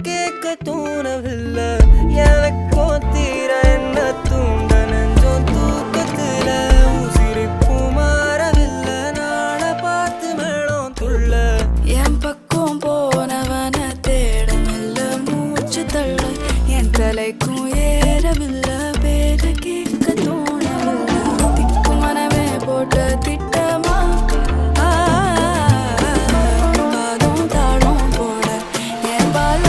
கேட்க தோணவில்லை எனக்கோ தீர என்ன தூண்ட நெஞ்சம் தூக்கத்துல உசிரிப்பு மாறவில்லை நாளை பார்த்து மேளம் துள்ள என் பக்கம் போனவன தேடமில்ல மூச்சு தள்ள என் தலைக்கும் ஏறவில்லை